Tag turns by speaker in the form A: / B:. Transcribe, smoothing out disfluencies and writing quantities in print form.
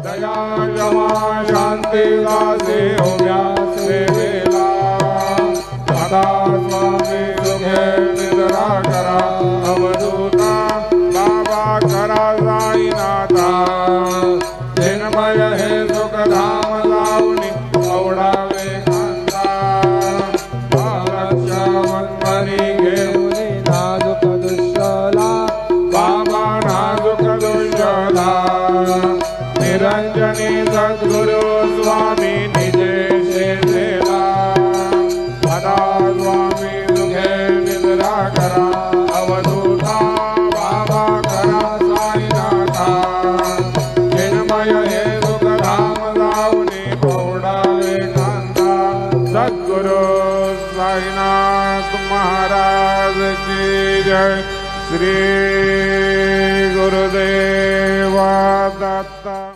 A: दया क्षमा शांती दासे उभ्या सेवेला आता स्वामी सुखे निद्रा करा अवधूता बाबा करा साईनाथा चिन्मय हे सुखधाम लावणी आवडावे कांता बाळाच्या मनमनी घेऊन नाजूक दुष्यला बाबा नाजूक दुष्यला निरंजनी सद्गुरु स्वामी निजे शेषेला सदा स्वामी सुखे निद्रा करा अवधूता बाबा करा साईनाथा चिन्मय हे सुखधाम लावणी पौडावे कांता सद्गुरु साईनाथ महाराज की जय। श्री गुरुदेवा दत्ता।